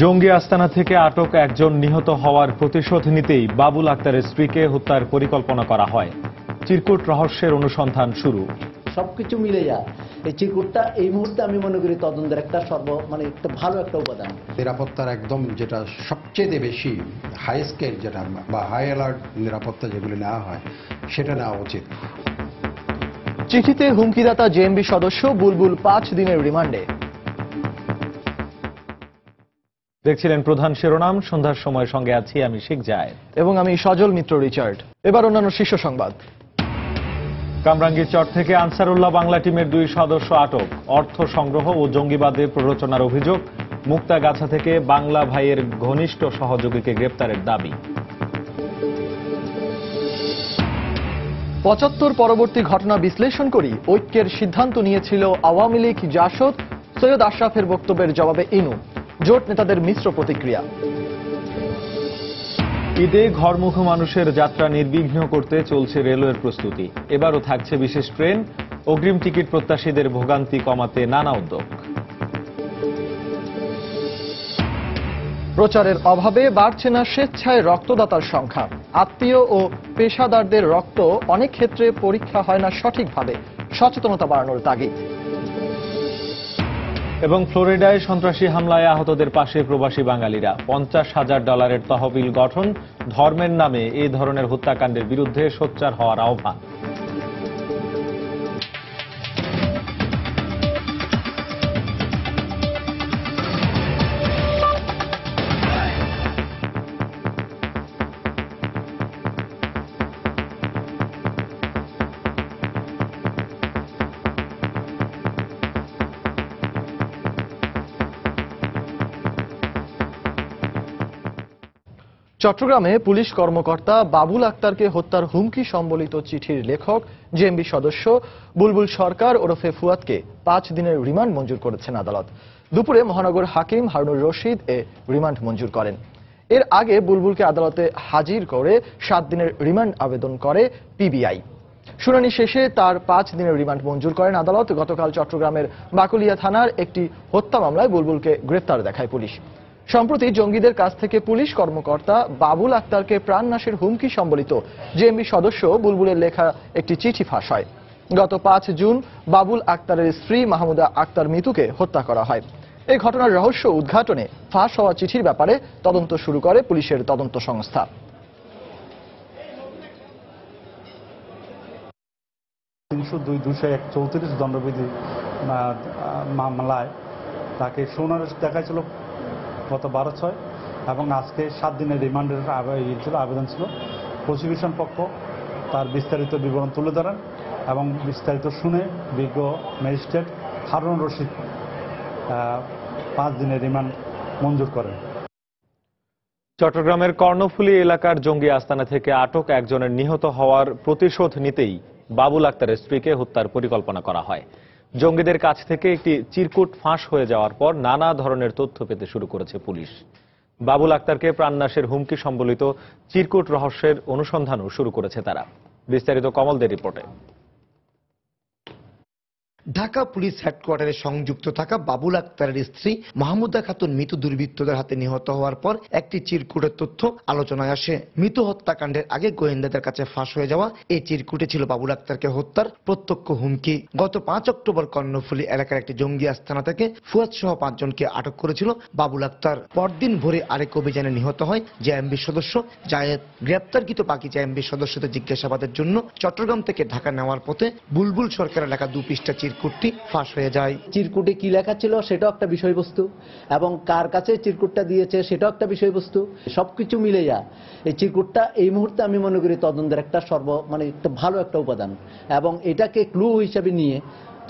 জঙ্গি আস্তানা থেকে আটক একজন নিহত হওয়ার প্রতিশোধ নিতেই বাবুল আক্তারের স্ত্রীকে হত্যার পরিকল্পনা করা হয়। চিরকুট রহস্যের অনুসন্ধান শুরু। সবকিছু মিলে যায় এই চিরকুটটা এই মুহূর্তে আমি মনে করি তদন্তের একটা একটা ভালো একটা উপাদান। নিরাপত্তার একদম যেটা সবচেয়ে বেশি হাই স্কেল যেটা বা হাই অ্যালার্ট নিরাপত্তা যেগুলি নেওয়া হয় সেটা নেওয়া উচিত। চিঠিতে হুমকিদাতা জেএমবি সদস্য বুলবুল 5 দিনের রিমান্ডে। দেখছিলেন প্রধান শিরোনাম। সন্ধ্যার সময় সঙ্গে আছি আমি শেখ জায়েদ এবং আমি সজল মিত্র রিচার্ড। এবার অন্যান্য শীর্ষ সংবাদ। কামরাঙ্গীর চর থেকে আনসারুল্লাহ বাংলা টিমের 2 সদস্য আটক। অর্থ সংগ্রহ ও জঙ্গিবাদের প্ররোচনার অভিযোগ। মুক্তাগাছা থেকে বাংলা ভাইয়ের ঘনিষ্ঠ সহযোগীকে গ্রেপ্তারের দাবি। 75 পরবর্তী ঘটনা বিশ্লেষণ করি ঐক্যের সিদ্ধান্ত নিয়েছিল আওয়ামী লীগ জাসদ। সৈয়দ আশরাফের বক্তব্যের জবাবে ইনু। জোট নেতাদের মিশ্র প্রতিক্রিয়া। ঈদে ঘরমুখী মানুষের যাত্রা নির্বিঘ্ন করতে চলছে রেলওয়ের প্রস্তুতি। এবারও থাকছে বিশেষ ট্রেন। অগ্রিম টিকিট প্রত্যাশীদের ভোগান্তি কমাতে নানা উদ্যোগ। প্রচারের অভাবে বাড়ছে না স্বেচ্ছায় রক্তদাতার সংখ্যা। আত্মীয় ও পেশাদারদের রক্ত অনেক ক্ষেত্রে পরীক্ষা হয় না সঠিকভাবে। সচেতনতা বাড়ানোর তাগিদ। এবং ফ্লোরিডায় সন্ত্রাসী হামলায় আহতদের পাশে প্রবাসী বাঙালিরা। $50,000 তহবিল গঠন। ধর্মের নামে এই ধরনের হত্যাকাণ্ডের বিরুদ্ধে সোচ্চার হওয়ার আহ্বান। চট্টগ্রামে পুলিশ কর্মকর্তা বাবুল আক্তারকে হত্যার হুমকি সম্বলিত চিঠির লেখক জেএমবি সদস্য বুলবুল সরকার ওরফে ফুয়াদকে 5 দিনের রিমান্ড মঞ্জুর করেছেন আদালত। দুপুরে মহানগর হাকিম হারুনুর রশিদ রিমান্ড মঞ্জুর করেন। এর আগে বুলবুলকে আদালতে হাজির করে 7 দিনের রিমান্ড আবেদন করে পিবিআই। শুনানি শেষে তার 5 দিনের রিমান্ড মঞ্জুর করেন আদালত। গতকাল চট্টগ্রামের বাকলিয়া থানার একটি হত্যা মামলায় বুলবুলকে গ্রেপ্তার দেখায় পুলিশ। সম্প্রতি জঙ্গিদের কাছ থেকে পুলিশ কর্মকর্তা বাবুল আক্তারকে প্রাণনাশের হুমকি সম্বলিত জেএমবি সদস্য বুলবুলের লেখা একটি চিঠি ফাঁস হয়। গত 5 জুন বাবুল আক্তারের স্ত্রী মাহমুদা আক্তার মিতুকে হত্যা করা হয়। এই ঘটনার রহস্য উদ্ঘাটনে ফাঁস হওয়া চিঠির ব্যাপারে তদন্ত শুরু করে পুলিশের তদন্ত সংস্থা। দণ্ডবিধি মামলায় তাকে শুনানি দেখাইছিল গত 12/6 এবং আজকে 7 দিনের রিমান্ডের আবেদন ছিল। প্রসিকিউশন পক্ষ তার বিস্তারিত বিবরণ তুলে ধরেন এবং বিস্তারিত শুনে বিজ্ঞ ম্যাজিস্ট্রেট হারুনুর রশিদ 5 দিনের রিমান্ড মঞ্জুর করেন। চট্টগ্রামের কর্ণফুলী এলাকার জঙ্গি আস্তানা থেকে আটক একজনের নিহত হওয়ার প্রতিশোধ নিতেই বাবুল আক্তারের স্ত্রীকে হত্যার পরিকল্পনা করা হয়। জঙ্গিদের কাছ থেকে একটি চিরকুট ফাঁস হয়ে যাওয়ার পর নানা ধরনের তথ্য পেতে শুরু করেছে পুলিশ। বাবুল আক্তারকে প্রাণনাশের হুমকি সম্বলিত চিরকুট রহস্যের অনুসন্ধানও শুরু করেছে তারা। বিস্তারিত কমলদের রিপোর্টে। ঢাকা পুলিশ হেডকোয়ার্টারে সংযুক্ত থাকা বাবুল আক্তারের স্ত্রী মাহমুদা খাতুন মৃত দুর্বৃত্তদের হাতে নিহত হওয়ার পর একটি চিরকুটের তথ্য আলোচনায় আসে। মৃত হত্যাকাণ্ডের আগে গোয়েন্দাদের কাছে ফাঁস হয়ে যাওয়া এই চিরকুটে ছিল বাবুল আক্তারকে হত্যার প্রত্যক্ষ হুমকি। গত 5 অক্টোবর কর্ণফুলী এলাকার একটি জঙ্গি আস্তানা থেকে ফুয়াদ সহ 5 জনকে আটক করেছিল বাবুল আক্তার। পরদিন ভোরে আরেক অভিযানে নিহত হয় জেএমবি সদস্য জায়েদ। গ্রেপ্তারকৃত বাকি জেএমবি সদস্যদের জিজ্ঞাসাবাদের জন্য চট্টগ্রাম থেকে ঢাকা নেওয়ার পথে বুলবুল সরকারের লেখা 2 পৃষ্ঠা চিরকুটটি ফাঁস হয়ে যায়। চিরকুটে কি লেখা ছিল সেটাও একটা বিষয়বস্তু এবং কার কাছে চিরকুটটা দিয়েছে সেটাও একটা বিষয়বস্তু। সবকিছু মিলে যায় এই চিরকুটটা এই মুহূর্তে আমি মনে করি তদন্তের একটা একটা ভালো একটা উপাদান এবং এটাকে ক্লু হিসেবে নিয়ে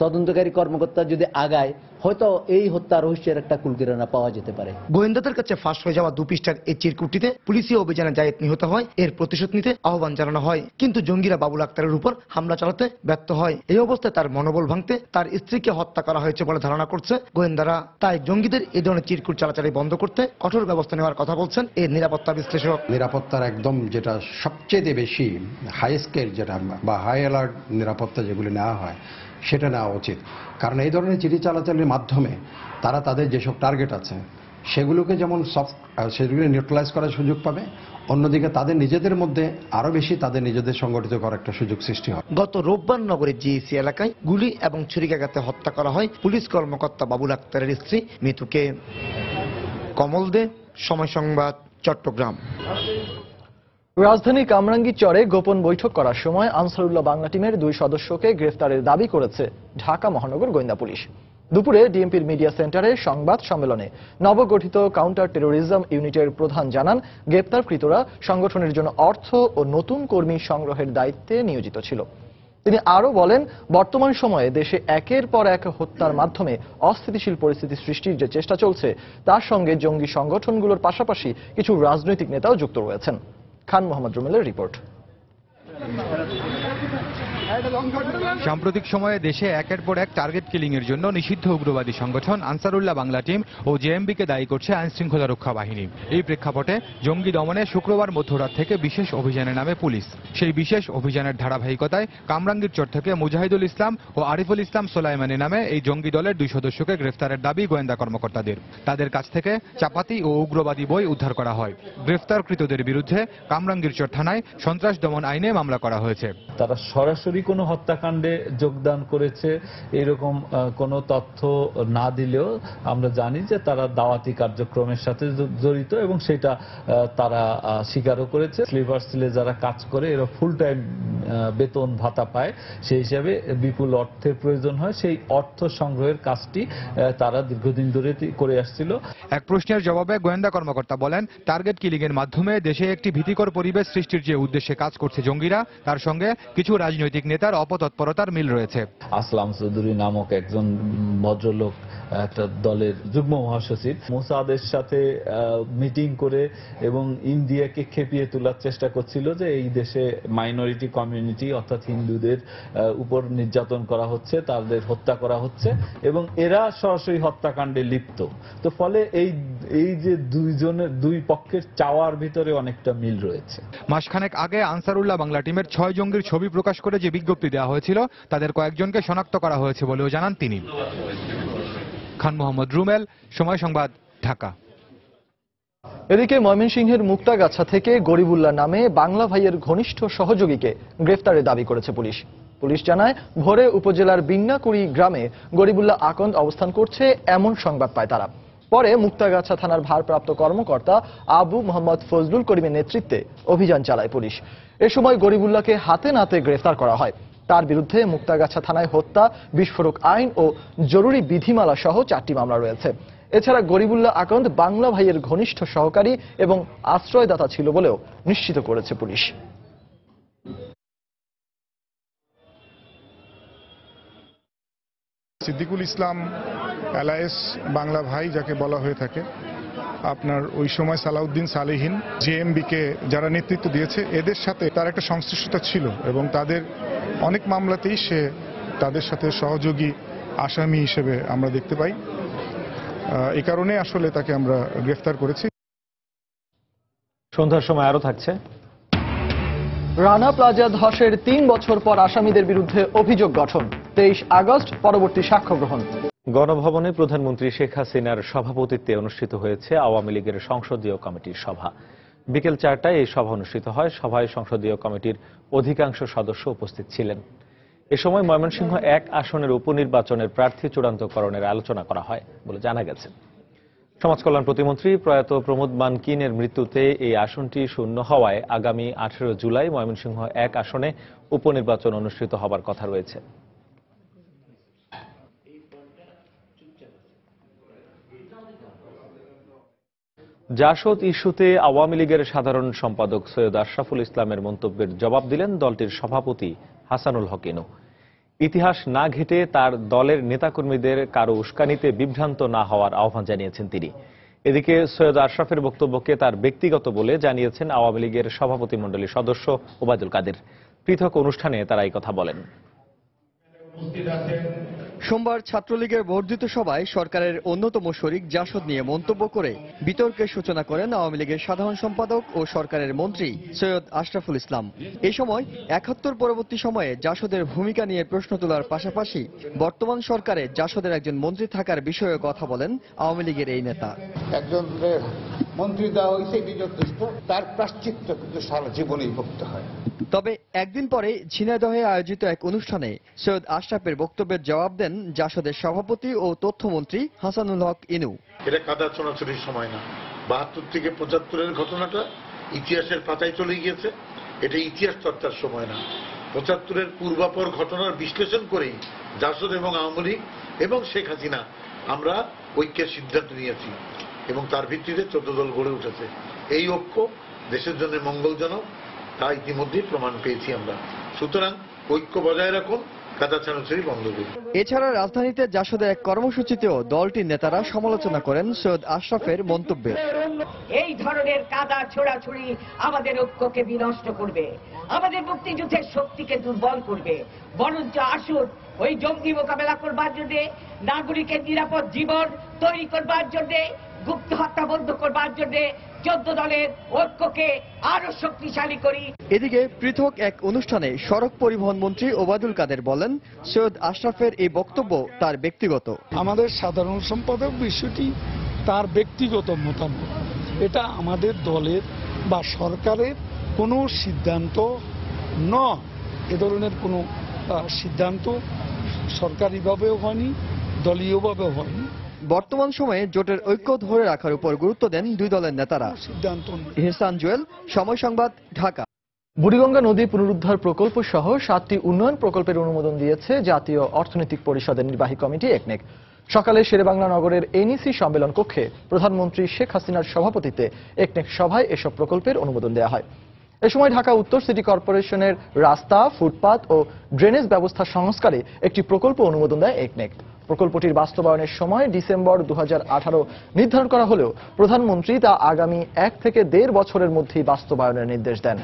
তদন্তকারী কর্মকর্তা যদি আগায় হয়তো এই হত্যা রহস্যের একটা কুলকিরানা পাওয়া যেতে পারে। গোয়েন্দাদের কাছে ফাঁস হয়ে যাওয়া 2 পৃষ্ঠার এই চিরকুটটিতে পুলিশি অভিযানে জায়েদ নিহত হয়। এর প্রতিশোধ নিতে আহ্বান জানানো হয়, কিন্তু জঙ্গিরা বাবুল আক্তারের উপর হামলা চালাতে ব্যর্থ হয়। এই অবস্থায় তার মনোবল ভাঙতে তার স্ত্রীকে হত্যা করা হয়েছে বলে ধারণা করছে গোয়েন্দারা। তাই জঙ্গিদের এই ধরনের চিরকুট চালাচালি বন্ধ করতে কঠোর ব্যবস্থা নেওয়ার কথা বলছেন এই নিরাপত্তা বিশ্লেষক। নিরাপত্তার একদম যেটা সবচেয়ে বেশি হাই স্কেল যেটা বা হাই অ্যালার্ট নিরাপত্তা যেগুলি নেওয়া হয় সেটা নেওয়া উচিত। কারণ এই ধরনের চিঠি চালাচালির মাধ্যমে তারা তাদের যেসব টার্গেট আছে সেগুলোকে যেমন সেগুলো নিউট্রালাইজ করার সুযোগ পাবে, অন্যদিকে তাদের নিজেদের মধ্যে আরো বেশি তাদের নিজেদের সংগঠিত করার একটা সুযোগ সৃষ্টি হয়। গত রোববার নগরের জিইসি এলাকায় গুলি এবং ছুরিকাঘাতে হত্যা করা হয় পুলিশ কর্মকর্তা বাবুল আক্তারের স্ত্রী মিতুকে। কমল দে, সময় সংবাদ, চট্টগ্রাম। রাজধানী কামরাঙ্গীরচরে গোপন বৈঠক করার সময় আনসারুল্লাহ বাংলা টিমের 2 সদস্যকে গ্রেফতারের দাবি করেছে ঢাকা মহানগর গোয়েন্দা পুলিশ। দুপুরে ডিএমপির মিডিয়া সেন্টারে সংবাদ সম্মেলনে নবগঠিত কাউন্টার টেরোরিজম ইউনিটের প্রধান জানান, গ্রেপ্তারকৃতরা সংগঠনের জন্য অর্থ ও নতুন কর্মী সংগ্রহের দায়িত্বে নিয়োজিত ছিল। তিনি আরও বলেন, বর্তমান সময়ে দেশে একের পর এক হত্যার মাধ্যমে অস্থিতিশীল পরিস্থিতি সৃষ্টির যে চেষ্টা চলছে, তার সঙ্গে জঙ্গি সংগঠনগুলোর পাশাপাশি কিছু রাজনৈতিক নেতাও যুক্ত রয়েছেন। খান মোহাম্মদ রুমেলের রিপোর্ট। সাম্প্রতিক সময়ে দেশে একের পর এক টার্গেট কিলিং এর জন্য নিষিদ্ধ উগ্রবাদী সংগঠন আনসারুল্লাহ বাংলা টিম ও জেএমবিকে দায়ী করছে আইন শৃঙ্খলা রক্ষা বাহিনী। এই প্রেক্ষাপটে জঙ্গি দমনে শুক্রবার মধ্যরাত থেকে বিশেষ অভিযানে নামে পুলিশ। সেই বিশেষ অভিযানের ধারাবাহিকতায় কামরাঙ্গীরচর থেকে মুজাহিদুল ইসলাম ও আরিফুল ইসলাম সোলাইমানি নামে এই জঙ্গি দলের 2 সদস্যকে গ্রেফতারের দাবি গোয়েন্দা কর্মকর্তাদের। তাদের কাছ থেকে চাপাতি ও উগ্রবাদী বই উদ্ধার করা হয়। গ্রেফতারকৃতদের বিরুদ্ধে কামরাঙ্গীরচর থানায় সন্ত্রাস দমন আইনে মামলা করা হয়েছে। তারা সরাসরি কোনো হত্যাকাণ্ডে যোগদান করেছে এরকম কোনো তথ্য না দিলেও আমরা জানি যে তারা দাওয়াতি কার্যক্রমের সাথে জড়িত এবং সেটা তারা স্বীকারও করেছে। স্লিভার সেলে যারা কাজ করে এরা ফুল টাইম বেতন ভাতা পায়, সেই হিসাবে বিপুল অর্থের প্রয়োজন হয়। সেই অর্থ সংগ্রহের কাজটি তারা দীর্ঘদিন ধরে করে আসছিল। এক প্রশ্নের জবাবে গোয়েন্দা কর্মকর্তা বলেন, টার্গেট কিলিং এর মাধ্যমে দেশে একটি ভীতিকর পরিবেশ সৃষ্টির যে উদ্দেশ্যে কাজ করছে জঙ্গিরা, তার সঙ্গে কিছু রাজনৈতিক নেতার অপতৎপরতার মিল রয়েছে। আসলাম চৌধুরী নামক একজন ভদ্রলোক, একটা দলের যুগ্ম মহাসচিব, মোসাদের সাথে মিটিং করে এবং ইন্ডিয়াকে খেপিয়ে তোলার চেষ্টা করছিল যে এই দেশে মাইনরিটি কমিউনিটি অর্থাৎ হিন্দুদের উপর নির্যাতন করা হচ্ছে, তাদের হত্যা করা হচ্ছে এবং এরা সরাসরি হত্যাকাণ্ডে লিপ্ত। তো ফলে এই যে দুই পক্ষের চাওয়ার ভিতরে অনেকটা মিল রয়েছে। মাসখানেক আগে আনসারুল্লাহ বাংলা টিমের 6 জঙ্গির ছবি প্রকাশ করে যে বিজ্ঞপ্তি দেওয়া হয়েছিল, তাদের কয়েকজনকে শনাক্ত করা হয়েছে বলেও জানান তিনি। খান মোহাম্মদ রুমেল, সময় সংবাদ, ঢাকা। এদিকে ময়মনসিংহের মুক্তাগাছা থেকে গরিবুল্লাহ নামে বাংলা ভাইয়ের ঘনিষ্ঠ সহযোগীকে গ্রেফতারের দাবি করেছে পুলিশ। পুলিশ জানায়, ভোরে উপজেলার বিন্নাকুড়ি গ্রামে গরিবুল্লাহ আকন্দ অবস্থান করছে এমন সংবাদ পায় তারা। পরে মুক্তাগাছা থানার ভারপ্রাপ্ত কর্মকর্তা আবু মোহাম্মদ ফজলুল করিমের নেতৃত্বে অভিযান চালায় পুলিশ। এ সময় গরিবুল্লাহকে হাতে নাতে গ্রেফতার করা হয়। তার বিরুদ্ধে মুক্তাগাছা থানায় হত্যা, বিস্ফোরক আইন ও জরুরি বিধিমালা সহ 4টি মামলা রয়েছে। এছাড়া গরিবুল্লাহ আকন্দ বাংলা ভাইয়ের ঘনিষ্ঠ সহকারী এবং আশ্রয়দাতা ছিল বলেও নিশ্চিত করেছে পুলিশ। সিদ্দিকুল ইসলাম এলায়েস বাংলা ভাই যাকে বলা হয়ে থাকে, আপনার ওই সময় সালাউদ্দিন সালেহীন জেএমবিকে যারা নেতৃত্ব দিয়েছে, এদের সাথে তার একটা সংশ্লিষ্টতা ছিল এবং তাদের অনেক মামলাতেই সে তাদের সাথে সহযোগী আসামি হিসেবে আমরা দেখতে পাই। এই কারণে আসলে তাকে আমরা গ্রেফতার করেছি। সন্ধ্যার সময় আরো থাকছে। রানা প্লাজা ধসের 3 বছর পর আসামিদের বিরুদ্ধে অভিযোগ গঠন, 23 আগস্ট পরবর্তী সাক্ষ্য গ্রহণ। গণভবনে প্রধানমন্ত্রী শেখ হাসিনার সভাপতিত্বে অনুষ্ঠিত হয়েছে আওয়ামী লীগের সংসদীয় কমিটির সভা। বিকেল 4টায় এই সভা অনুষ্ঠিত হয়। সভায় সংসদীয় কমিটির অধিকাংশ সদস্য উপস্থিত ছিলেন। এ সময় ময়মনসিংহ 1 আসনের উপনির্বাচনের প্রার্থী চূড়ান্তকরণের আলোচনা করা হয় বলে জানা গেছে। সমাজকল্যাণ প্রতিমন্ত্রী প্রয়াত প্রমোদ মানকিনের মৃত্যুতে এই আসনটি শূন্য হওয়ায় আগামী 18 জুলাই ময়মনসিংহ 1 আসনে উপনির্বাচন অনুষ্ঠিত হবার কথা রয়েছে। জাসদ ইস্যুতে আওয়ামী লীগের সাধারণ সম্পাদক সৈয়দ আশরাফুল ইসলামের মন্তব্যের জবাব দিলেন দলটির সভাপতি হাসানুল হক ইনু। ইতিহাস না ঘেঁটে তার দলের নেতাকর্মীদের কারো উস্কানিতে বিভ্রান্ত না হওয়ার আহ্বান জানিয়েছেন তিনি। এদিকে সৈয়দ আশরাফের বক্তব্যকে তার ব্যক্তিগত বলে জানিয়েছেন আওয়ামী লীগের সভাপতিমণ্ডলীর সদস্য ওবায়দুল কাদের। পৃথক অনুষ্ঠানে তারা এই কথা বলেন। সোমবার ছাত্রলীগের বর্ধিত সভায় সরকারের অন্যতম শরিক জাসদ নিয়ে মন্তব্য করে বিতর্কের সূচনা করেন আওয়ামী লীগের সাধারণ সম্পাদক ও সরকারের মন্ত্রী সৈয়দ আশরাফুল ইসলাম। এই সময় ৭১ পরবর্তী সময়ে জাসদের ভূমিকা নিয়ে প্রশ্ন তোলার পাশাপাশি বর্তমান সরকারে জাসদের একজন মন্ত্রী থাকার বিষয়ে কথা বলেন আওয়ামী লীগের এই নেতা। একজন মন্ত্রী দেওয়া হয়েছে এটি যথেষ্ট, তার প্রাশ্চিত্য কিন্তু সারা জীবনেই ভুগতে হয়। তবে একদিন পরে ঝিনাইদহে আয়োজিত এক অনুষ্ঠানে সৈয়দ আশরাফের বক্তব্যের জবাব দেন জাসদের সভাপতি ও তথ্যমন্ত্রী হাসানুল হক ইনু। এটা কাদা ছোড়াছুড়ির সময় না। ৭২ থেকে ৭৫-এর ঘটনাটা ইতিহাসের পাতায় চলে গিয়েছে, এটা ইতিহাস চর্চার সময় না। ৭৫-এর পূর্বাপর ঘটনার বিশ্লেষণ করেই জাসদ এবং আওয়ামী লীগ এবং শেখ হাসিনা আমরা ঐক্যের সিদ্ধান্ত নিয়েছি এবং তার ভিত্তিতে ১৪ দল গড়ে উঠেছে। এই ঐক্য দেশের জন্য মঙ্গলজনক, তা ইতিমধ্যেই প্রমাণ পেয়েছি আমরা। সুতরাং ঐক্য বজায় রাখুন, কাদা ছোড়াছুড়ি বন্ধ করুন। এছাড়া রাজধানীতে জাসদের এক কর্মসূচিতেও দলটির নেতারা সমালোচনা করেন সৈয়দ আশরাফের মন্তব্যে। এই ধরনের কাদা ছোড়াছুড়ি আমাদের ঐক্যকে বিনষ্ট করবে, আমাদের মুক্তিযুদ্ধের শক্তিকে দুর্বল করবে। বরঞ্চ আসুন ওই জঙ্গি মোকাবেলা করবার জন্য, নাগরিকের নিরাপদ জীবন তৈরি করবার জন্য, গুপ্ত হত্যা বন্ধ করবার জন্য ১৪ দলের ঐক্যকে আরো শক্তিশালী করি। এদিকে পৃথক এক অনুষ্ঠানে সড়ক পরিবহন মন্ত্রী ওবায়দুল কাদের বলেন, সৈয়দ আশরাফের এই বক্তব্য তার ব্যক্তিগত। আমাদের সাধারণ সম্পাদক বিষয়টি তার ব্যক্তিগত মতামত, এটা আমাদের দলের বা সরকারের কোনো সিদ্ধান্ত নয়। এ ধরনের কোনো সিদ্ধান্ত সরকারিভাবেও হয়নি, দলীয়ভাবেও হয়নি। বর্তমান সময়ে জোটের ঐক্য ধরে রাখার উপর গুরুত্ব দেন দুই দলের নেতারা। ইহসান জুয়েল, সময় সংবাদ, ঢাকা। বুড়িগঙ্গা নদী পুনরুদ্ধার প্রকল্প সহ 7টি উন্নয়ন প্রকল্পের অনুমোদন দিয়েছে জাতীয় অর্থনৈতিক পরিষদের নির্বাহী কমিটি একনেক। সকালে শেরেবাংলা নগরের এনইসি সম্মেলন কক্ষে প্রধানমন্ত্রী শেখ হাসিনার সভাপতিত্বে একনেক সভায় এসব প্রকল্পের অনুমোদন দেওয়া হয়। এ সময় ঢাকা উত্তর সিটি কর্পোরেশনের রাস্তা, ফুটপাত ও ড্রেনেজ ব্যবস্থা সংস্কারে একটি প্রকল্প অনুমোদন দেয় একনেক। প্রকল্পটির বাস্তবায়নের সময় ডিসেম্বর 2018 নির্ধারণ করা হলেও প্রধানমন্ত্রী তা আগামী 1 থেকে 1.5 বছরের মধ্যেই বাস্তবায়নের নির্দেশ দেন।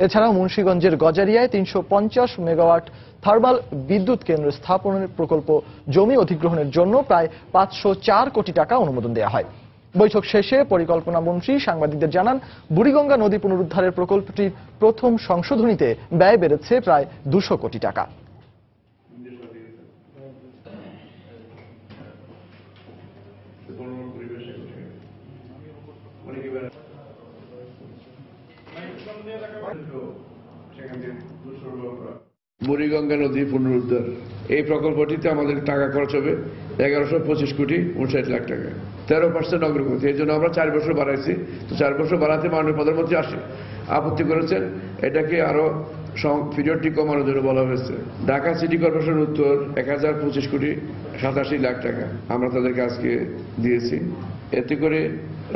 এছাড়াও মুন্সিগঞ্জের গজারিয়ায় 350 মেগাওয়াট থার্মাল বিদ্যুৎ কেন্দ্র স্থাপনের প্রকল্প জমি অধিগ্রহণের জন্য প্রায় 504 কোটি টাকা অনুমোদন দেওয়া হয়। বৈঠক শেষে পরিকল্পনা মন্ত্রী সাংবাদিকদের জানান, বুড়িগঙ্গা নদী পুনরুদ্ধারের প্রকল্পটির প্রথম সংশোধনীতে ব্যয় বেড়েছে প্রায় 200 কোটি টাকা। বুড়িগঙ্গা নদী পুনরুদ্ধার এই প্রকল্পটিতে আমাদের টাকা খরচ হবে 1125 কোটি 59 লাখ টাকা, 13% অগ্রগতি। এই জন্য আমরা 4 বছর বাড়াইছি। তো 4 বছর বাড়াতে মাননীয় প্রধানমন্ত্রী আপত্তি করেছেন, এটাকে আরো পিরিয়ডটি কমানোর জন্য বলা হয়েছে। ঢাকা সিটি কর্পোরেশন উত্তর 1025 কোটি 87 লাখ টাকা আমরা তাদেরকে আজকে দিয়েছি। এতে করে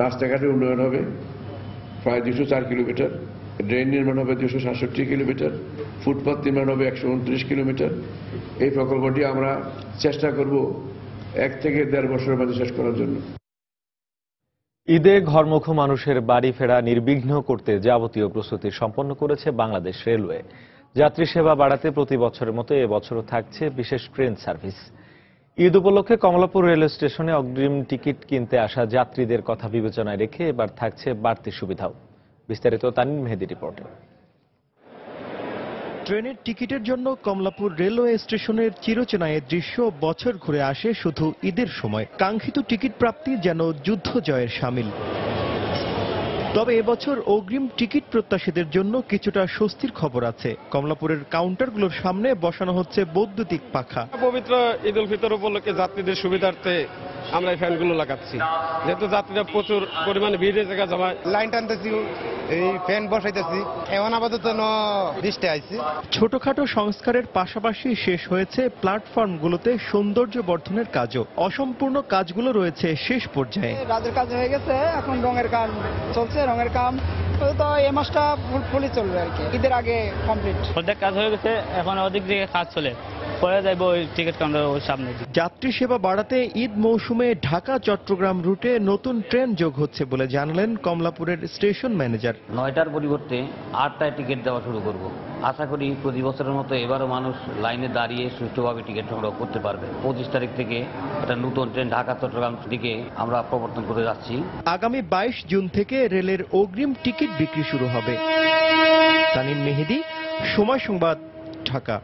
রাস্তাঘাটের উন্নয়ন হবে প্রায় 204 কিলোমিটার, ড্রেন নির্মাণ হবে 267 কিলোমিটার, ফুটপাথ নির্মাণ হবে 129 কিলোমিটার। এই প্রকল্পটি আমরা চেষ্টা করব 1 থেকে 1.5 বছরের মধ্যে শেষ করার জন্য। ঈদে ঘরমুখী মানুষের বাড়ি ফেরা নির্বিঘ্ন করতে যাবতীয় প্রস্তুতি সম্পন্ন করেছে বাংলাদেশ রেলওয়ে। যাত্রী সেবা বাড়াতে প্রতি বছরের মতো এবছরও থাকছে বিশেষ ট্রেন সার্ভিস। ঈদ উপলক্ষে কমলাপুর রেল স্টেশনে অগ্রিম টিকিট কিনতে আসা যাত্রীদের কথা বিবেচনায় রেখে এবার থাকছে বাড়তি সুবিধাও। বিস্তারিত তানিম মেহেদি রিপোর্টে। ট্রেনের টিকিটের জন্য কমলাপুর রেলওয়ে স্টেশনের চিরচেনা এ দৃশ্য বছর ঘুরে আসে শুধু ঈদের সময়। কাঙ্ক্ষিত টিকিট প্রাপ্তি যেন যুদ্ধ জয়ের শামিল। তবে এবছর অগ্রিম টিকিট প্রত্যাশীদের জন্য কিছুটা স্বস্তির খবর আছে। কমলাপুরের কাউন্টারগুলোর সামনে বসানো হচ্ছে বৈদ্যুতিক পাখা। পবিত্র ঈদ উল ফিতর উপলক্ষে যাত্রীদের সুবিধার্থে আমরা এই ফ্যানগুলো লাগাচ্ছি, যেহেতু যাত্রীরা প্রচুর পরিমাণে ভিড়ের জায়গা জমায়। লাইন টানতেছি, এই ফ্যান বসাইতেছি, এখন আপাতত বৃষ্টি আইছি। ছোটখাটো সংস্কারের পাশাপাশি শেষ হয়েছে প্ল্যাটফর্মগুলোতে সৌন্দর্য বর্ধনের কাজও। অসম্পূর্ণ কাজগুলো রয়েছে শেষ পর্যায়ে। রাজের কাজ হয়ে গেছে, এখন রঙের কাজ চলছে। রঙের কাম তো এই মাসটা ফুললি চলবে আর কি, ঈদের আগে কমপ্লিট। অর্ধেক কাজ হয়ে গেছে, এখন অর্ধেক দিকে কাজ চলে। পরে যাইব ওই টিকিট কাউন্টার ওই সামনে। যাত্রী সেবা বাড়াতে ঈদ মৌসুমে ঢাকা চট্টগ্রাম রুটে নতুন ট্রেন যোগ হচ্ছে বলে জানালেন কমলাপুরের স্টেশন ম্যানেজার। 9টার পরিবর্তে 8টায় টিকিট দেওয়া শুরু করব। আশা করি প্রতি বছরের মতো এবারও মানুষ লাইনে দাঁড়িয়ে সুষ্ঠুভাবে টিকিট সংগ্রহ করতে পারবে। 25 তারিখ থেকে একটা নতুন ট্রেন ঢাকা চট্টগ্রাম দিকে আমরা প্রবর্তন করে যাচ্ছি। আগামী 22 জুন থেকে রেলের অগ্রিম টিকিট বিক্রি শুরু হবে। তানিম মেহেদি, সময় সংবাদ, ঢাকা।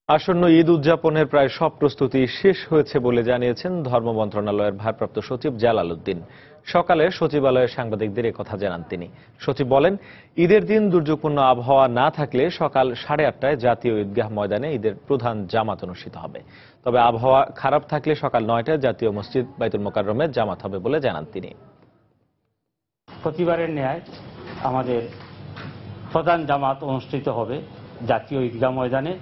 আসন্ন ঈদ উদযাপনের প্রায় সব প্রস্তুতি শেষ হয়েছে বলে জানিয়েছেন ধর্ম মন্ত্রণালয়ের ভারপ্রাপ্ত সচিব জালাল উদ্দিন। সকালে সচিবালয়ে সাংবাদিকদের একথা জানান তিনি। সচিব বলেন, ঈদের দিন দুর্যোগপূর্ণ আবহাওয়া না থাকলে সকাল 8:30টায় জাতীয় ঈদগাহ ময়দানে ঈদের প্রধান জামাত অনুষ্ঠিত হবে। তবে আবহাওয়া খারাপ থাকলে সকাল 9টায় জাতীয় মসজিদ বাইতুল মোকাররমে জামাত হবে বলে জানান তিনি। প্রতিবারের ন্যায় আমাদের প্রধান জামাত অনুষ্ঠিত হবে জাতীয় ঈদগাহ ময়দানে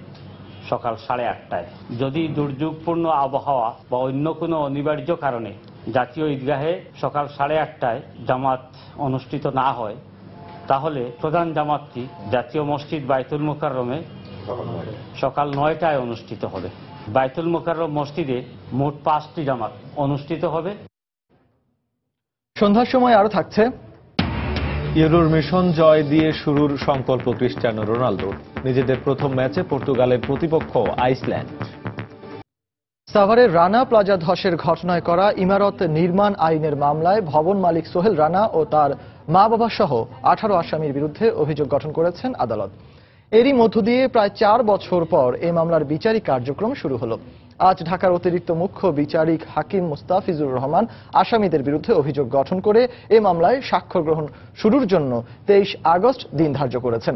সকাল 8:30টায়। যদি দুর্যোগপূর্ণ আবহাওয়া বা অন্য কোনো অনিবার্য কারণে জাতীয় ঈদগাহে সকাল 8:30টায় জামাত অনুষ্ঠিত না হয়, তাহলে প্রধান জামাতটি জাতীয় মসজিদ বাইতুল মোকাররমে সকাল 9টায় অনুষ্ঠিত হবে। বাইতুল মোকাররম মসজিদে মোট 5টি জামাত অনুষ্ঠিত হবে। সন্ধ্যার সময় আরো থাকছে ইউরোর মিশন জয় দিয়ে শুরুর সংকল্প ক্রিস্টিয়ানো রোনালদোর। নিজেদের প্রথম ম্যাচে পর্তুগালের প্রতিপক্ষ আইসল্যান্ড। সাভারের রানা প্লাজা ধসের ঘটনায় করা ইমারত নির্মাণ আইনের মামলায় ভবন মালিক সোহেল রানা ও তার মা বাবা সহ 18 আসামির বিরুদ্ধে অভিযোগ গঠন করেছেন আদালত। এরই মধ্য দিয়ে প্রায় 4 বছর পর এই মামলার বিচারিক কার্যক্রম শুরু হলো। আজ ঢাকার অতিরিক্ত মুখ্য বিচারিক হাকিম মুস্তাফিজুর রহমান আসামিদের বিরুদ্ধে অভিযোগ গঠন করে এই মামলায় সাক্ষ্য গ্রহণ শুরুর জন্য 23 আগস্ট দিন ধার্য করেছেন।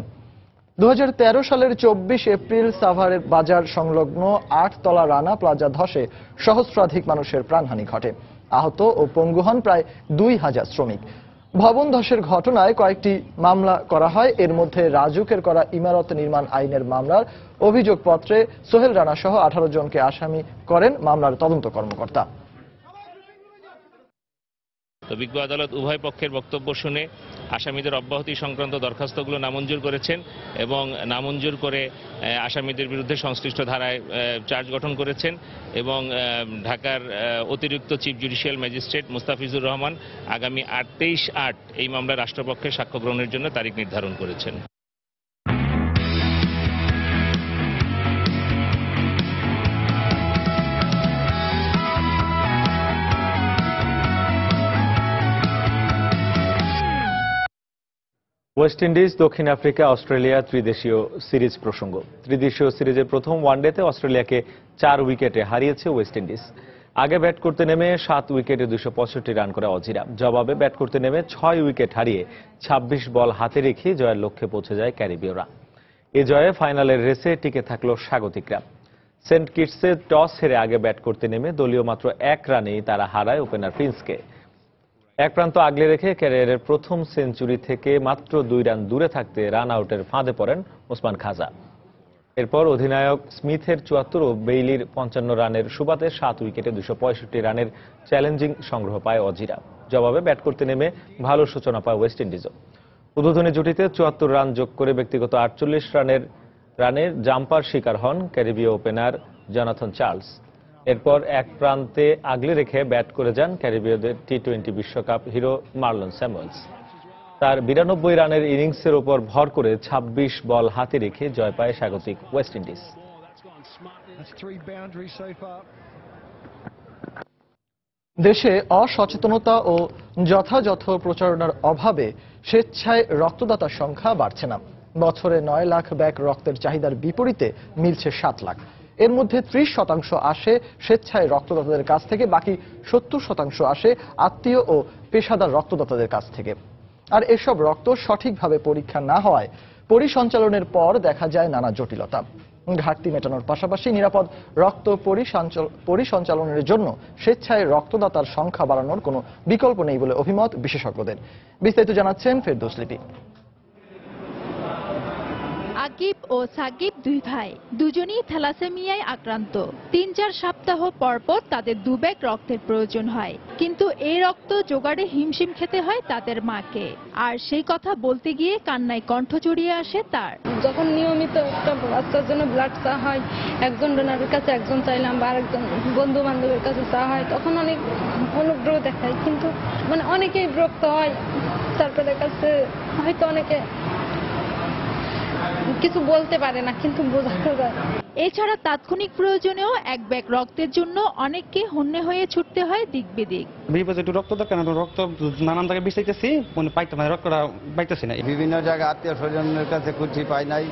2013 সালের 24 এপ্রিল সাভারের বাজার সংলগ্ন 8 তলা রানা প্লাজা ধসে সহস্রাধিক মানুষের প্রাণহানি ঘটে। আহত ও পঙ্গু হন প্রায় 2000 শ্রমিক। ভবন ধসের ঘটনায় কয়েকটি মামলা করা হয়। এর মধ্যে রাজুকের করা ইমারত নির্মাণ আইনের মামলার অভিযোগপত্রে সোহেল রানা সহ 18 জনকে আসামি করেন মামলার তদন্ত কর্মকর্তা। তো বিজ্ঞ আদালত উভয় পক্ষের বক্তব্য শুনে আসামিদের অব্যাহতি সংক্রান্ত দরখাস্তগুলো নামঞ্জুর করেছেন এবং নামঞ্জুর করে আসামিদের বিরুদ্ধে সংশ্লিষ্ট ধারায় চার্জ গঠন করেছেন এবং ঢাকার অতিরিক্ত chief judicial magistrate Mustafizur Rahman আগামী 23/8 এই মামলায় রাষ্ট্রপক্ষের সাক্ষ্য গ্রহণের জন্য তারিখ নির্ধারণ করেছেন। ওয়েস্ট ইন্ডিজ, দক্ষিণ আফ্রিকা, অস্ট্রেলিয়া ত্রিদেশীয় সিরিজ প্রসঙ্গ। ত্রিদেশীয় সিরিজের প্রথম ওয়ানডেতে অস্ট্রেলিয়াকে 4 উইকেটে হারিয়েছে ওয়েস্ট ইন্ডিজ। আগে ব্যাট করতে নেমে 7 উইকেটে 265 রান করে অজিরা। জবাবে ব্যাট করতে নেমে 6 উইকেট হারিয়ে 26 বল হাতে রেখে জয়ের লক্ষ্যে পৌঁছে যায় ক্যারিবীয়রা। এ জয়ে ফাইনালের রেসে টিকে থাকল স্বাগতিকরা। সেন্ট কিটসে টস হেরে আগে ব্যাট করতে নেমে দলীয় মাত্র 1 রানেই তারা হারায় ওপেনার প্রিন্সকে। এক প্রান্ত আগলে রেখে ক্যারিয়ারের প্রথম সেঞ্চুরি থেকে মাত্র 2 রান দূরে থাকতে রান আউটের ফাঁদে পড়েন ওসমান খাজা। এরপর অধিনায়ক স্মিথের 74 ও বেইলির 55 রানের সুবাদে 7 উইকেটে 265 রানের চ্যালেঞ্জিং সংগ্রহ পায় অজিরা। জবাবে ব্যাট করতে নেমে ভালো সূচনা পায় ওয়েস্ট ইন্ডিজও। উদ্বোধনী জুটিতে 74 রান যোগ করে ব্যক্তিগত 48 রানের জাম্পার শিকার হন ক্যারিবীয় ওপেনার জনাথন চার্লস। এরপর এক প্রান্তে আগলে রেখে ব্যাট করে যান ক্যারিবীয়দের টি-20 বিশ্বকাপ হিরো মার্লন স্যামুয়েলস। তার 92 রানের ইনিংসের ওপর ভর করে 26 বল হাতে রেখে জয় পায় স্বাগতিক ওয়েস্ট ইন্ডিজ। দেশে অসচেতনতা ও যথাযথ প্রচারণার অভাবে স্বেচ্ছায় রক্তদাতার সংখ্যা বাড়ছে না। বছরে 9 লাখ ব্যাগ রক্তের চাহিদার বিপরীতে মিলছে 7 লাখ। এর মধ্যে 30% আসে স্বেচ্ছায় রক্তদাতাদের কাছ থেকে, বাকি 70% আসে আত্মীয় ও পেশাদার রক্তদাতাদের কাছ থেকে। আর এসব রক্ত সঠিকভাবে পরীক্ষা না হওয়ায় পরিসঞ্চালনের পর দেখা যায় নানা জটিলতা। ঘাটতি মেটানোর পাশাপাশি নিরাপদ রক্ত পরিসঞ্চালনের জন্য স্বেচ্ছায় রক্তদাতার সংখ্যা বাড়ানোর কোনো বিকল্প নেই বলে অভিমত বিশেষজ্ঞদের। বিস্তারিত জানাচ্ছেন ফেরদৌস লিপি। আজ আকিব ও সাকিব দুই ভাই, দুজনই থ্যালাসেমিয়ায় আক্রান্ত। ৩-৪ সপ্তাহ পরপর তাদের 2 ব্যাগ রক্তের প্রয়োজন হয়, কিন্তু এই রক্ত জোগাড়ে হিমশিম খেতে হয় তাদের মাকে। আর সেই কথা বলতে গিয়ে কান্নায় কণ্ঠ জড়িয়ে আসে তার। যখন নিয়মিত একটা বাচ্চার জন্য ব্লাড চা হয়, একজন ডোনারের কাছে একজন চাইলাম বা আরেকজন বন্ধু বান্ধবের কাছে চা হয়, তখন অনেক অনুগ্রহ দেখায়, কিন্তু মানে অনেকেই বিরক্ত হয়। তারপরে কাছে হয়তো অনেকে কিছু বলতে পারে না, কিন্তু বোঝানো যায়। এছাড়া তাৎক্ষণিক প্রয়োজনেও 1 ব্যাগ রক্তের জন্য অনেককে হন্যে হয়ে ছুটতে হয় দিক বিদিক। বিপদে একটু রক্ত দরকার, রক্ত নানান জায়গায় বিচাইতেছি, পাইতে না, রক্তটা পাইতেছি না। বিভিন্ন জায়গায় আত্মীয় স্বজনের কাছে খুঁজছি, পাই নাই।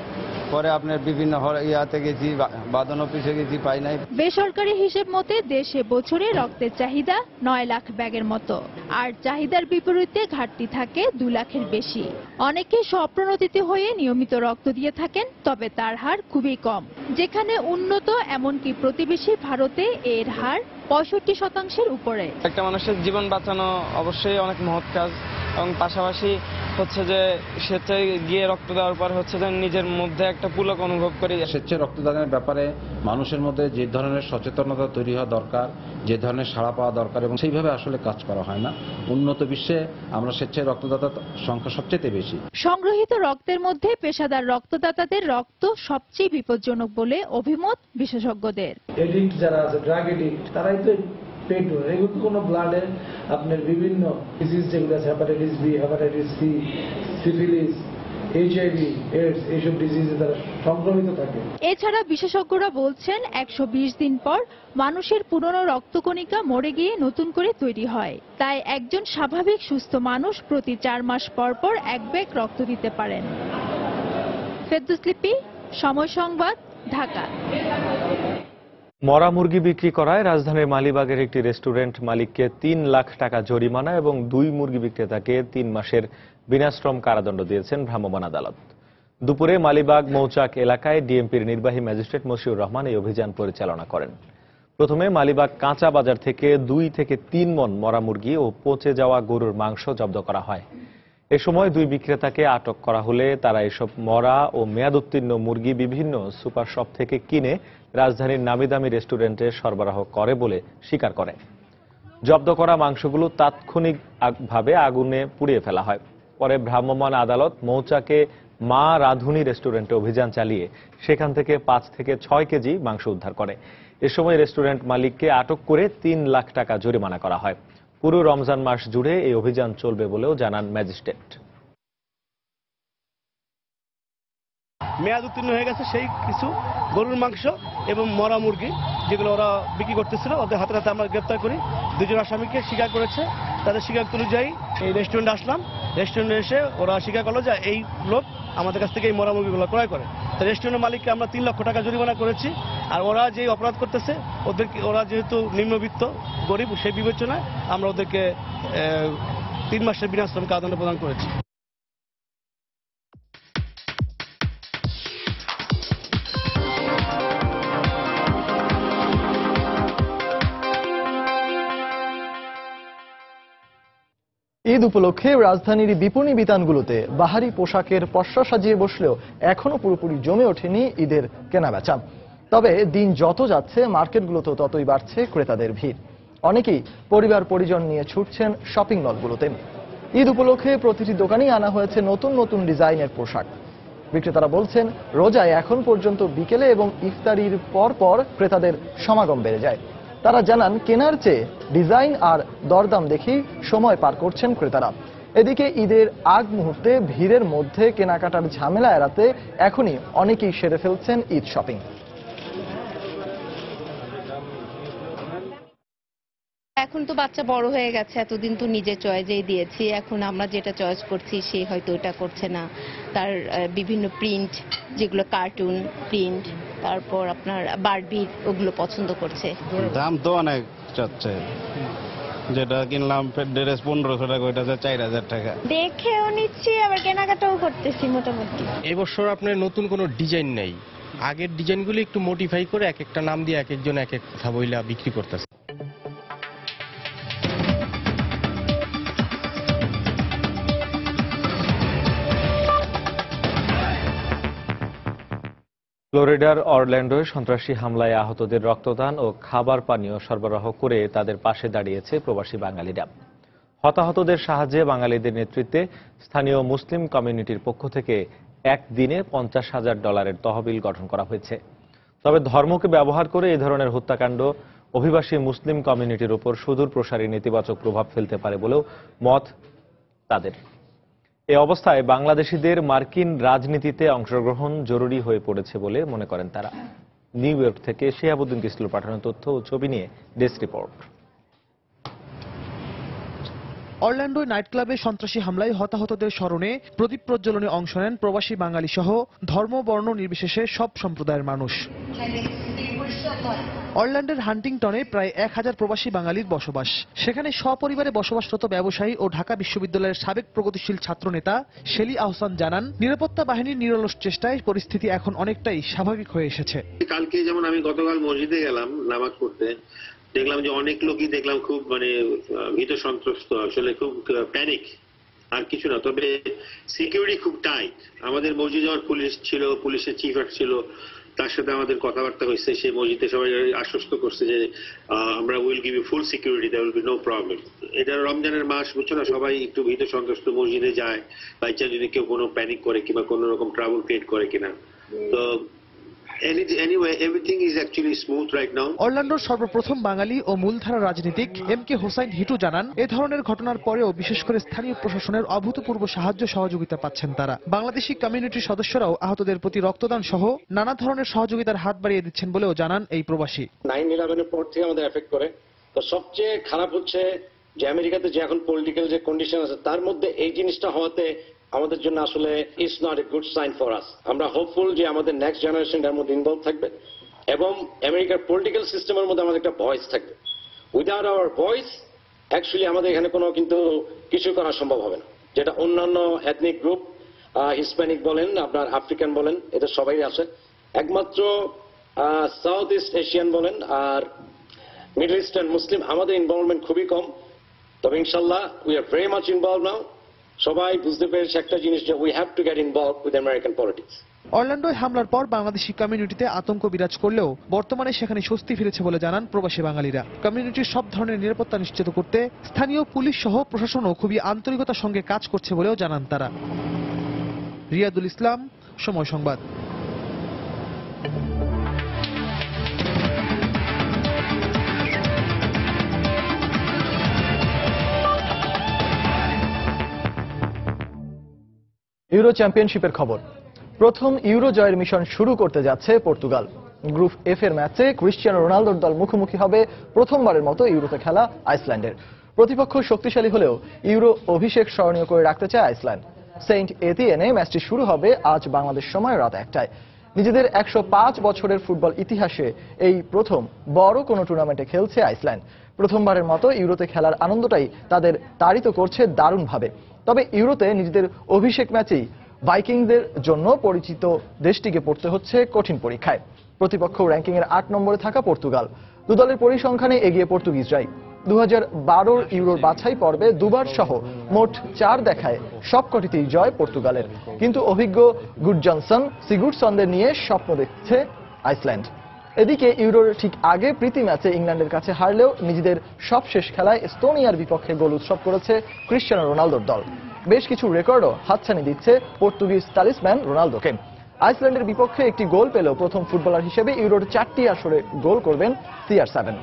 পরে আপনার বিভিন্ন ইয়াতে গেছি, বাদন অফিসে গেছি, পাই নাই। বেসরকারি হিসেব মতে দেশে বছরে রক্তের চাহিদা 9 লাখ ব্যাগের মতো, আর চাহিদার বিপরীতে ঘাটতি থাকে 2 লাখের বেশি। অনেকে স্বপ্রণোদিত হয়ে নিয়মিত রক্ত দিয়ে থাকেন, তবে তার হার খুবই কম। যেখানে উন্নত এমনকি প্রতিবেশী ভারতে এর হার 65% উপরে। একটা মানুষের জীবন বাঁচানো অবশ্যই অনেক মহৎ কাজ, এবং পাশাপাশি হচ্ছে যে স্বেচ্ছায় গিয়ে রক্ত দেওয়ার পর হচ্ছে যে নিজের মধ্যে একটা পুলক অনুভব করি। স্বেচ্ছায় রক্তদানের ব্যাপারে মানুষের মধ্যে যে ধরনের সচেতনতা তৈরি হওয়া দরকার, যে ধরনের সাড়া পাওয়া দরকার, এবং সেইভাবে আসলে কাজ করা হয় না। উন্নত বিশ্বে আমরা স্বেচ্ছায় রক্তদাতার সংখ্যা সবচেয়ে বেশি। সংগ্রহীত রক্তের মধ্যে পেশাদার রক্তদাতাদের রক্ত সবচেয়ে বিপজ্জনক বলে অভিমত বিশেষজ্ঞদের। এডিক্ট যারা আছে, ড্রাগ এডিক্ট, তারাই তো পেট এগুলো কোনো ব্লাডে আপনার বিভিন্ন ডিজিজ যেগুলো আছে, hepatitis B, hepatitis C, syphilis, HIV, AIDS, এইসব ডিজিজে তারা সংক্রমিত থাকে। এছাড়া বিশেষজ্ঞরা বলছেন 120 দিন পর মানুষের পুরনো রক্তকণিকা মরে গিয়ে নতুন করে তৈরি হয়। তাই একজন স্বাভাবিক সুস্থ মানুষ প্রতি 4 মাস পর পর 1 ব্যাগ রক্ত দিতে পারেন। ফেরদৌস লিপি, সময় সংবাদ, ঢাকা। মরা মুরগি বিক্রি করায় রাজধানীর মালিবাগের একটি রেস্টুরেন্ট মালিককে 3 লাখ টাকা জরিমানা এবং 2 মুরগি বিক্রেতাকে 3 মাসের বিনাশ্রম কারাদণ্ড দিয়েছেন ভ্রাম্যমাণ আদালত। দুপুরে মালিবাগ মৌচাক এলাকায় ডিএমপির নির্বাহী ম্যাজিস্ট্রেট মশিউর রহমান এই অভিযান পরিচালনা করেন। প্রথমে মালিবাগ কাঁচা বাজার থেকে 2 থেকে 3 মণ মরা মুরগি ও পচে যাওয়া গরুর মাংস জব্দ করা হয়। এ সময় 2 বিক্রেতাকে আটক করা হলে তারা এসব মরা ও মেয়াদোত্তীর্ণ মুরগি বিভিন্ন সুপার শপ থেকে কিনে রাজধানীর নামিদামি রেস্টুরেন্টে সরবরাহ করে বলে স্বীকার করে। জব্দ করা মাংসগুলো তাৎক্ষণিকভাবে আগুনে পুড়িয়ে ফেলা হয়। পরে ভ্রাম্যমাণ আদালত মৌচাকে মা রাধুনী রেস্টুরেন্টে অভিযান চালিয়ে সেখান থেকে 5 থেকে 6 কেজি মাংস উদ্ধার করে। এ সময় রেস্টুরেন্ট মালিককে আটক করে 3 লাখ টাকা জরিমানা করা হয়। পুরো রমজান মাস জুড়ে এই অভিযান চলবে বলেও জানান ম্যাজিস্ট্রেট। মেয়াদ উত্তীর্ণ হয়ে গেছে সেই কিছু গরুর মাংস এবং মরা মুরগি যেগুলো ওরা বিক্রি করতেছিল, ওদের হাতে হাতে আমরা গ্রেপ্তার করি। 2 জন আসামিকে স্বীকার করেছে। তাদের স্বীকারোক্তি অনুযায়ী এই রেস্টুরেন্টে আসলাম। রেস্টুরেন্টে এসে ওরা স্বীকার করলো যে এই লোক আমাদের কাছ থেকে এই মরা মুরগিগুলো ক্রয় করে। তো রেস্টুরেন্টের মালিককে আমরা 3 লক্ষ টাকা জরিমানা করেছি। আর ওরা যে অপরাধ করতেছে, ওরা যেহেতু নিম্নবিত্ত গরিব, সেই বিবেচনায় আমরা ওদেরকে 3 মাসের বিনাশ্রম কারাদণ্ড প্রদান করেছি। ঈদ উপলক্ষে রাজধানীর বিপণী বিতানগুলোতে বাহারি পোশাকের পসরা সাজিয়ে বসলেও এখনো পুরোপুরি জমে ওঠেনি ঈদের কেনাবেচা। তবে দিন যত যাচ্ছে মার্কেটগুলোতেও ততই বাড়ছে ক্রেতাদের ভিড়। অনেকেই পরিবার পরিজন নিয়ে ছুটছেন শপিং মলগুলোতে। ঈদ উপলক্ষে প্রতিটি দোকানেই আনা হয়েছে নতুন নতুন ডিজাইনের পোশাক। বিক্রেতারা বলছেন রোজায় এখন পর্যন্ত বিকেলে এবং ইফতারির পর পর ক্রেতাদের সমাগম বেড়ে যায়। তারা জানান কেনার চেয়ে ডিজাইন আর দরদাম দেখেই সময় পার করছেন ক্রেতারা। এদিকে ঈদের আগ মুহূর্তে ভিড়ের মধ্যে কেনাকাটার ঝামেলা এড়াতে এখনই অনেকেই সেরে ফেলছেন ঈদ শপিং। এখন তো বাচ্চা বড় হয়ে গেছে, এতদিন তো নিজের চয়েসেই দিয়েছি। এখন আমরা যেটা চয়েস করছি সে হয়তো ওটা করছে না। তার বিভিন্ন প্রিন্ট, যেগুলো কার্টুন প্রিন্ট, তারপর আপনার বারবি, ওগুলো পছন্দ করছে। দাম তো অনেক চাচ্ছে, যেটা কিনলাম ড্রেস 1500 টাকা, ওইটা 4000 টাকা। দেখেও নিচ্ছি আবার কেনাকাটাও করতেছি মোটামুটি। এবছর আপনার নতুন কোনো ডিজাইন নেই। আগের ডিজাইনগুলো একটু মডিফাই করে এক একটা নাম দিয়ে এক একজন এক এক কথা বইলা বিক্রি করতেছে। ফ্লোরিডার অরল্যান্ডোয় সন্ত্রাসী হামলায় আহতদের রক্তদান ও খাবার পানীয় সরবরাহ করে তাদের পাশে দাঁড়িয়েছে প্রবাসী বাঙালিরা। হতাহতদের সাহায্যে বাঙালিদের নেতৃত্বে স্থানীয় মুসলিম কমিউনিটির পক্ষ থেকে একদিনে $50,000 তহবিল গঠন করা হয়েছে। তবে ধর্মকে ব্যবহার করে এই ধরনের হত্যাকাণ্ড অভিবাসী মুসলিম কমিউনিটির উপর সুদূর প্রসারী নেতিবাচক প্রভাব ফেলতে পারে বলেও মত তাদের। এই অবস্থায় বাংলাদেশিদের মার্কিন রাজনীতিতে অংশগ্রহণ জরুরি হয়ে পড়েছে বলে মনে করেন তারা। নিউ ইয়র্ক থেকে শিহাবুদ্দিন কিসলুর পাঠানো তথ্য ও ছবি নিয়ে ডেস্ক রিপোর্ট। অরল্যান্ডো নাইট ক্লাবে সন্ত্রাসী হামলায় হতাহতদের স্মরণে প্রদীপ প্রজ্বলনে অংশ নেন প্রবাসী বাঙালি সহ ধর্ম বর্ণ নির্বিশেষে সব সম্প্রদায়ের মানুষ। অরল্যান্ডের হান্টিংটনে প্রায় 1000 প্রবাসী বাঙালির বসবাস। সেখানে সপরিবারে বসবাসরত ব্যবসায়ী ও ঢাকা বিশ্ববিদ্যালয়ের সাবেক প্রগতিশীল ছাত্রনেতা শেলি আহসান জানান, নিরাপত্তা বাহিনীর নিরলস চেষ্টায় পরিস্থিতি এখন অনেকটাই স্বাভাবিক হয়ে এসেছে। কালকে যেমন আমি গতকাল মসজিদে গেলাম নামাজ পড়তে, দেখলাম যে অনেক লোকই দেখলাম খুব ভীত সন্ত্রস্ত, আসলে খুব প্যানিক, আর কিছু না। তবে সিকিউরিটি খুব টাইট। আমাদের মসজিদে আমার পুলিশ ছিল, পুলিশের চিফ ছিল, তার সাথে আমাদের কথাবার্তা হয়েছে। সেই মসজিদে সবাই আশ্বস্ত করছে যে আমরা will give you full security, there will be no problem. এটা রমজানের মাস, বুঝছো না, সবাই একটু ভীত সন্ত্রস্ত মসজিদে যায়, বাই চান্স যদি কেউ কোনো প্যানিক করে কিংবা কোনো রকম ট্রাবল ক্রিয়েট করে কিনা। তো anyway, everything is actually smooth right now. অরল্যান্ডোর সর্বপ্রথম বাঙালি ও মূলধারা রাজনীতিক MK হোসাইন হিটু জানান, এ ধরনের ঘটনার পরেও বিশেষ করে স্থানীয় প্রশাসনের অভূতপূর্ব সাহায্য সহযোগিতা পাচ্ছেন তারা। বাংলাদেশি কমিউনিটির সদস্যরাও আহতদের প্রতি রক্তদান সহ নানা ধরনের সহযোগিতার হাত বাড়িয়ে দিচ্ছেন বলেও জানান এই প্রবাসী। 9/11-এর পর থেকে আমাদের এফেক্ট করে। তো সবচেয়ে খারাপ হচ্ছে যে আমেরিকাতে যে এখন পলিটিক্যাল যে কন্ডিশন আছে, তার মধ্যে এই জিনিসটা হওয়াতে আমাদের জন্য আসলে it's not a good sign for us. আমরা হোপফুল যে আমাদের নেক্সট জেনারেশন এর মধ্যে ইনভলভ থাকবে এবং আমেরিকার পলিটিক্যাল সিস্টেমের মধ্যে আমাদের একটা ভয়েস থাকবে। উইদাউট আওয়ার ভয়েস অ্যাকচুয়ালি আমাদের এখানে কোনো কিন্তু কিছু করা সম্ভব হবে না। যেটা অন্যান্য এথনিক গ্রুপ, হিসপ্যানিক বলেন, আপনার আফ্রিকান বলেন, এদের সবাই আছে। একমাত্র সাউথ ইস্ট এশিয়ান বলেন আর মিডল ইস্টার্ন মুসলিম আমাদের ইনভলভমেন্ট খুবই কম। তবে ইনশাল্লাহ we are very much involve now. সবাই বুঝতে পেরেছে একটা জিনিস, যে we have to get involve with American politics. অরল্যান্ডোয় হামলার পর বাংলাদেশি কমিউনিটিতে আতঙ্ক বিরাজ করলেও বর্তমানে সেখানে স্বস্তি ফিরেছে বলে জানান প্রবাসী বাঙালিরা। কমিউনিটির সব ধরনের নিরাপত্তা নিশ্চিত করতে স্থানীয় পুলিশ সহ প্রশাসনও খুবই আন্তরিকতার সঙ্গে কাজ করছে বলেও জানান তারা। রিয়াদুল ইসলাম, সময় সংবাদ। ইউরো চ্যাম্পিয়নশিপের খবর। প্রথম ইউরো জয়ের মিশন শুরু করতে যাচ্ছে পর্তুগাল। গ্রুপ এফ এর ম্যাচে ক্রিশ্চিয়ানো রোনালদোর দল মুখোমুখি হবে প্রথমবারের মতো ইউরোতে খেলা আইসল্যান্ডের। প্রতিপক্ষ শক্তিশালী হলেও ইউরো অভিষেক স্মরণীয় করে রাখতে চায় আইসল্যান্ড। সেন্ট এতিয়েনে ম্যাচটি শুরু হবে আজ বাংলাদেশ সময় রাত 1টায়। নিজেদের 105 বছরের ফুটবল ইতিহাসে এই প্রথম বড় কোনো টুর্নামেন্টে খেলছে আইসল্যান্ড। প্রথমবারের মতো ইউরোতে খেলার আনন্দটাই তাদের তাড়িত করছে দারুণভাবে। তবে ইউরোতে নিজেদের অভিষেক ম্যাচেই ভাইকিংদের জন্য পরিচিত দেশটিকে পড়তে হচ্ছে কঠিন পরীক্ষায়। প্রতিপক্ষ র্যাঙ্কিংয়ের 8 নম্বরে থাকা পর্তুগাল। দুদলের পরিসংখ্যানে এগিয়ে পর্তুগিজরাই। 2012 ইউরোর বাছাই পর্বে দুবার সহ মোট 4 দেখায় সবকটিতেই জয় পর্তুগালের। কিন্তু অভিজ্ঞ গুডজনসন সিগুরসনদের নিয়ে স্বপ্ন দেখছে আইসল্যান্ড। এদিকে ইউরোর ঠিক আগে প্রীতি ম্যাচে ইংল্যান্ডের কাছে হারলেও নিজেদের সবশেষ খেলায় এস্তোনিয়ার বিপক্ষে গোল উৎসব করেছে ক্রিশ্চিয়ানো রোনালদোর দল। বেশ কিছু রেকর্ডও হাতছানি দিচ্ছে পর্তুগিজ তালিসম্যান রোনালদোকে। আইসল্যান্ডের বিপক্ষে একটি গোল পেলেও প্রথম ফুটবলার হিসেবে ইউরোর 4টি আসরে গোল করবেন CR7।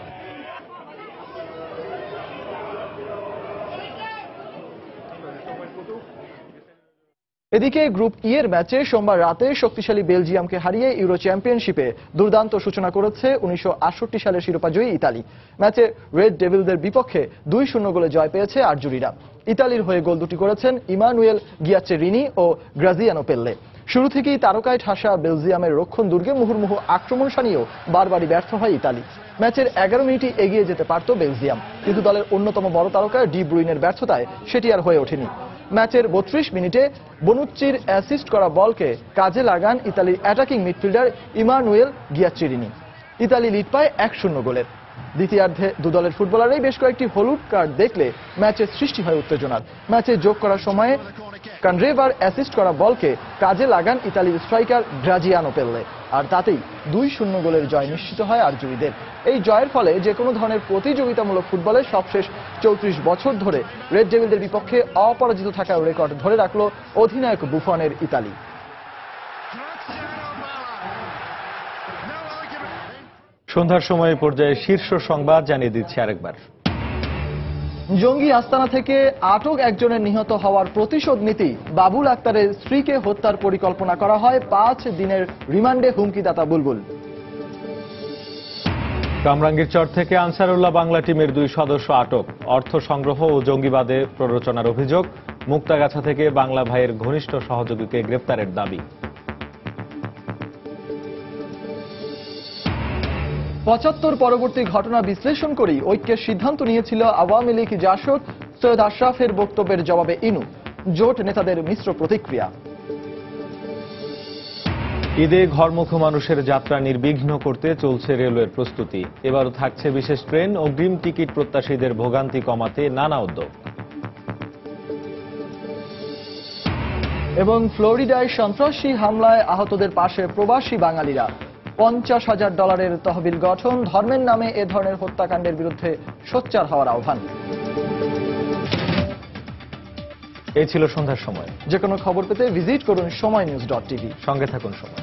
এদিকে গ্রুপ ই এর ম্যাচে সোমবার রাতে শক্তিশালী বেলজিয়ামকে হারিয়ে ইউরো চ্যাম্পিয়নশিপে দুর্দান্ত সূচনা করেছে 1968 সালের শিরোপাজয়ী ইতালি। ম্যাচে রেড ডেভিলদের বিপক্ষে 2-0 গোলে জয় পেয়েছে আর্জুরিরা। ইতালির হয়ে গোল দুটি করেছেন ইমানুয়েল গিয়াচেরিনি ও গ্রাজিয়ানো পেল্লে। শুরু থেকেই তারকায় ঠাসা বেলজিয়ামের রক্ষণ দুর্গে মুহুর্মুহু আক্রমণ সানিয়েও বারবারই ব্যর্থ হয় ইতালি। ম্যাচের 11 মিনিটই এগিয়ে যেতে পারত বেলজিয়াম, কিন্তু দলের অন্যতম বড় তারকা ডি ব্রুইনের ব্যর্থতায় সেটি আর হয়ে ওঠেনি। ম্যাচের 32 মিনিটে বনুচ্চির অ্যাসিস্ট করা বলকে কাজে লাগান ইতালির attacking midfielder Emanuele Giaccherini. Italy lead পায় 1-0 গোলের। দ্বিতীয়ার্ধে দুদলের ফুটবলারই বেশ কয়েকটি হলুদ কার্ড দেখলে ম্যাচের সৃষ্টি হয় উত্তেজনার। ম্যাচে যোগ করার সময়ে কান্ড্রেভার অ্যাসিস্ট করা বলকে কাজে লাগান ইতালির স্ট্রাইকার গ্রাজিয়ানো পেল্লে, আর তাতেই 2-0 গোলের জয় নিশ্চিত হয় আর্জুরিদের। এই জয়ের ফলে যে কোনো ধরনের প্রতিযোগিতামূলক ফুটবলে সবশেষ 34 বছর ধরে রেড ডেভিলদের বিপক্ষে অপরাজিত থাকার রেকর্ড ধরে রাখল অধিনায়ক বুফনের ইতালি। সন্ধ্যার সময় পর্যায়ে শীর্ষ সংবাদ জানিয়ে দিচ্ছি আরেকবার। জঙ্গি আস্তানা থেকে আটক একজনের নিহত হওয়ার প্রতিশোধ নিতেই বাবুল আক্তারের স্ত্রীকে হত্যার পরিকল্পনা করা হয়। 5 দিনের রিমান্ডে হুমকিদাতা বুলবুল। কামরাঙ্গীরচর থেকে আনসারুল্লাহ বাংলা টিমের 2 সদস্য আটক। অর্থ সংগ্রহ ও জঙ্গিবাদে প্ররোচনার অভিযোগ। মুক্তাগাছা থেকে বাংলা ভাইয়ের ঘনিষ্ঠ সহযোগীকে গ্রেফতারের দাবি। 75 পরবর্তী ঘটনা বিশ্লেষণ করেই ঐক্যের সিদ্ধান্ত নিয়েছিল আওয়ামী লীগ জাসদ। সৈয়দ আশরাফের বক্তব্যের জবাবে ইনু। জোট নেতাদের মিশ্র প্রতিক্রিয়া। ঈদে ঘরমুখী মানুষের যাত্রা নির্বিঘ্ন করতে চলছে রেলওয়ের প্রস্তুতি। এবারও থাকছে বিশেষ ট্রেন। অগ্রিম টিকিট প্রত্যাশীদের ভোগান্তি কমাতে নানা উদ্যোগ। এবং ফ্লোরিডায় সন্ত্রাসী হামলায় আহতদের পাশে প্রবাসী বাঙালিরা। $50,000 তহবিল গঠন। ধর্মের নামে এ ধরনের হত্যাকাণ্ডের বিরুদ্ধে সোচ্চার হওয়ার আহ্বান। এই ছিল সন্ধ্যার সময়। যে কোনো খবর পেতে ভিজিট করুন সময়নিউজ.tv। সঙ্গে থাকুন সময়।